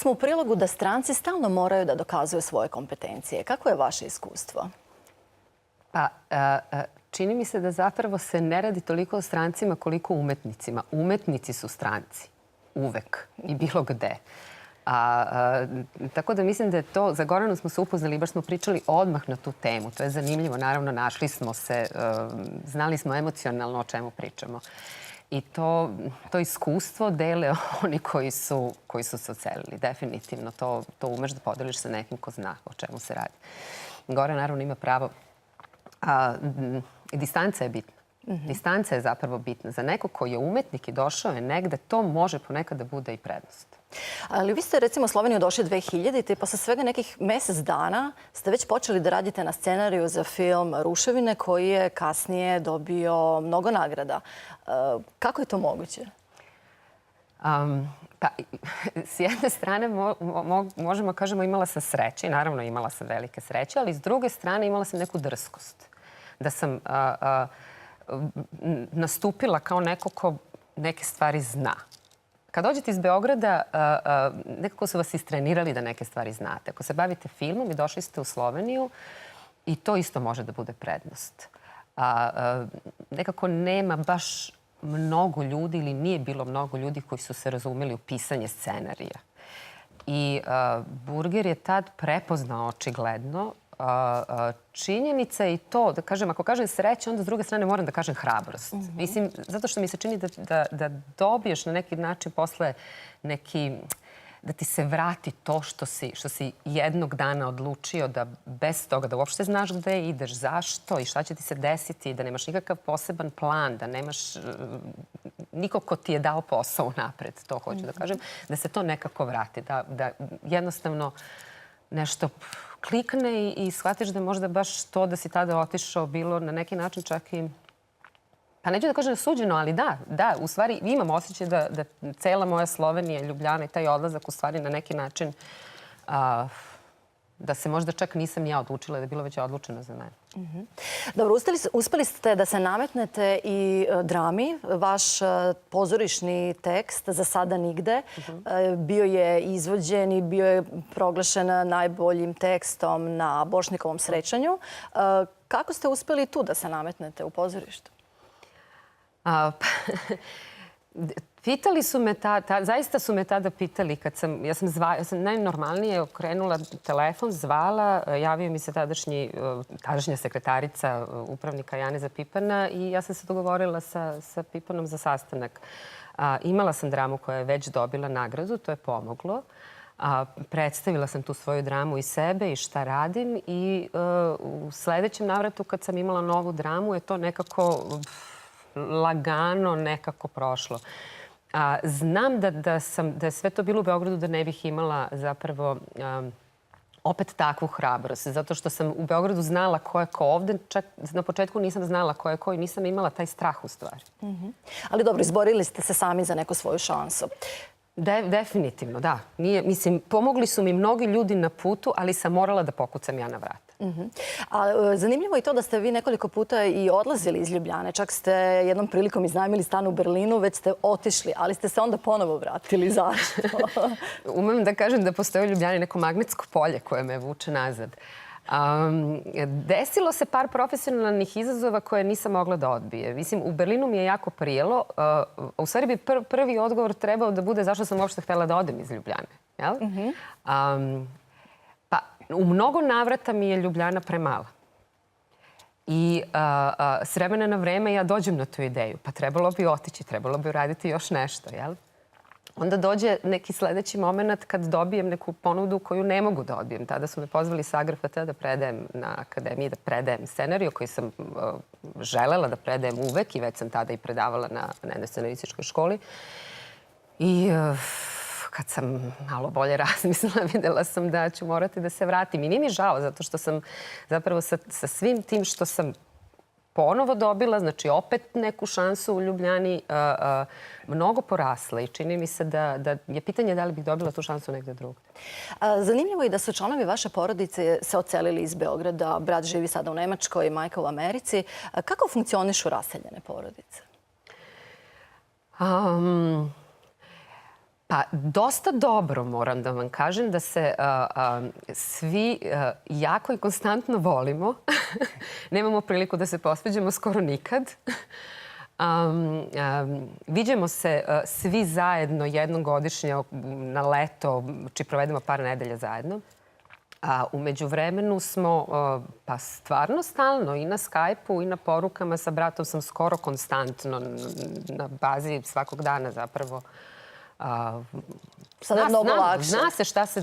smo u prilogu da stranci stalno moraju da dokazuju svoje kompetencije. Kako je vaše iskustvo? Pa, čini mi se da zapravo se ne radi toliko o strancima koliko o umetnicima. Umetnici su stranci. Uvek. I bilo gde. Tako da mislim da je to, za Goranu smo se upoznali, baš smo pričali odmah na tu temu. To je zanimljivo. Naravno, našli smo se, znali smo emocionalno o čemu pričamo. I to iskustvo dele oni koji su se ocelili. Definitivno. To umeš da podeliš sa nekim ko zna o čemu se radi. Goran naravno ima pravo. Distanca je bitna. Distanca je zapravo bitna. Za neko koji je umetnik i došao je negde, to može ponekad da bude i prednost. Ali vi ste recimo u Sloveniju došli 2000 i posle svega nekih mesec dana ste već počeli da radite na scenariju za film Ruševine koji je kasnije dobio mnogo nagrada. Kako je to moguće? Pa, s jedne strane možemo kažemo imala sam sreće i naravno imala sam velike sreće, ali s druge strane imala sam neku drskost. Da sam nastupila kao neko ko neke stvari zna. Kad dođete iz Beograda, nekako su vas istrenirali da neke stvari znate. Ako se bavite filmom i došli ste u Sloveniju, i to isto može da bude prednost. Nekako nema baš mnogo ljudi ili nije bilo mnogo ljudi koji su se razumeli u pisanje scenarija. I Burger je tad prepoznao očigledno. Činjenica je i to, da kažem, ako kažem sreće, onda s druge strane moram da kažem hrabrost. Mislim, zato što mi se čini da dobiješ na neki način posle da ti se vrati to što si jednog dana odlučio da bez toga, da uopšte znaš gde ideš, zašto i šta će ti se desiti, da nemaš nikakav poseban plan, da nemaš niko ko ti je dao posao napred, to hoću da kažem, da se to nekako vrati, da jednostavno nešto klikne i shvatiš da je možda baš to da si tada otišao bilo na neki način čak i, pa neću da kažem suđeno, ali da, u stvari imam osjećaj da cela moja Slovenija, Ljubljana i taj odlazak u stvari na neki način da se možda čak nisam ja odlučila, da je bilo već odlučeno za mene. Dobro, uspeli ste da se nametnete i drami. Vaš pozorišni tekst Za sada nigde bio je izvođen i bio je proglašen najboljim tekstom na Bošnikovom srećanju. Kako ste uspeli tu da se nametnete u pozorištu? Pitali su me, zaista su me tada pitali kad ja sam najnormalnije okrenula telefon, zvala, javio mi se tadašnja sekretarica upravnika Janeza Pipana i ja sam se dogovorila sa Pipanom za sastanak. Imala sam dramu koja je već dobila nagradu, to je pomoglo. Predstavila sam tu svoju dramu i sebe i šta radim i u sledećem navratu kad sam imala novu dramu je to nekako lagano nekako prošlo. Znam da je sve to bilo u Beogradu da ne bih imala zapravo opet takvu hrabrost. Zato što sam u Beogradu znala ko je ko ovde. Čak na početku nisam znala ko je ko i nisam imala taj strah u stvari. Ali dobro, izborili ste se sami za neku svoju šansu. Definitivno, da. Mislim, pomogli su mi mnogi ljudi na putu, ali sam morala da pokucam ja na vrata. Zanimljivo je to da ste vi nekoliko puta i odlazili iz Ljubljane. Čak ste jednom prilikom iznajmili stan u Berlinu, već ste otišli, ali ste se onda ponovo vratili. Zašto? Umem da kažem da postoji u Ljubljani neko magnetsko polje koje me vuče nazad. Desilo se par profesionalnih izazova koje nisam mogla da odbije. Mislim, u Berlinu mi je jako prijelo. U stvari bi prvi odgovor trebao da bude zašto sam uopšte htela da odem iz Ljubljane. Pa, u mnogo navrata mi je Ljubljana premala. I s vremena na vreme ja dođem na tu ideju. Pa trebalo bi otići, trebalo bi uraditi još nešto, jel? Onda dođe neki sledeći moment kad dobijem neku ponudu koju ne mogu da odbijem. Tada su me pozvali sa AGRFT da predajem na akademiji, da predajem scenariju koji sam želela da predajem uvek i već sam tada i predavala na jednoj scenarističkoj školi. I kad sam malo bolje razmislila, videla sam da ću morati da se vratim. I nije mi žao, zato što sam zapravo sa svim tim što sam ponovo dobila, znači opet neku šansu u Ljubljani, mnogo porasla i čini mi se da je pitanje da li bih dobila tu šansu negde drugde. Zanimljivo je da su članovi vaše porodice se ocelili iz Beograda. Brat živi sada u Nemačkoj, majka u Americi. Kako funkcionišu raseljene porodice? Pa dosta dobro, moram da vam kažem, da se svi jako i konstantno volimo. Nemamo priliku da se posveđamo skoro nikad. Viđemo se svi zajedno jednom godišnje na leto, či provedemo par nedelja zajedno. A u međuvremenu smo pa stvarno stalno i na Skype-u i na porukama. Sa bratom sam skoro konstantno na bazi svakog dana zapravo. Sada je mnogo lakše.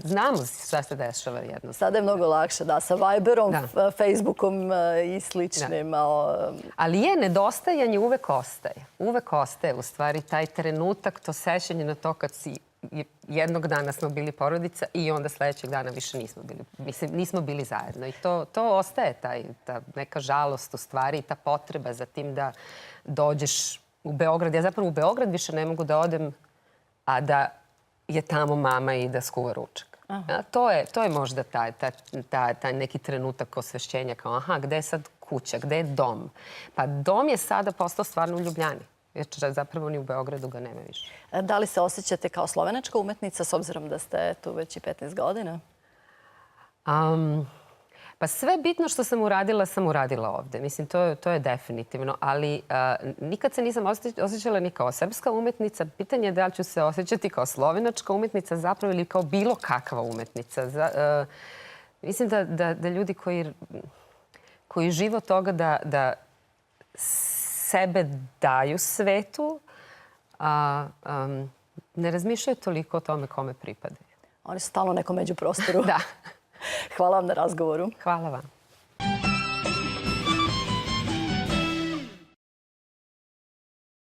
Znamo šta se dešava jednostavno. Sada je mnogo lakše, da, sa Viberom, Facebookom i sličnim. Ali nedostajanje uvek ostaje. Uvek ostaje, u stvari, taj trenutak, to sećanje na to kad si jednog dana smo bili porodica i onda sledećeg dana više nismo bili. Mislim, nismo bili zajedno. I to ostaje, ta neka žalost, u stvari, i ta potreba za tim da dođeš u Beograd. Ja zapravo u Beograd više ne mogu da odem, a da je tamo mama i da skuva ručak. To je možda taj neki trenutak osvešćenja kao aha, gde je sad kuća, gde je dom? Pa dom je sada postao stvarno u Ljubljani. Jer zapravo ni u Beogradu ga nema više. Da li se osjećate kao slovenačka umetnica s obzirom da ste tu već i 15 godina? Pa sve bitno što sam uradila ovde. Mislim, to je definitivno. Ali nikad se nisam osjećala ni kao srpska umetnica. Pitanje je da li ću se osjećati kao slovenačka umetnica zapravo ili kao bilo kakva umetnica. Mislim da ljudi koji žive od toga da sebe daju svetu, ne razmišljaju toliko o tome kome pripadaju. Oni su stalno u nekom međuprostoru. Da. Hvala vam na razgovoru. Hvala vam.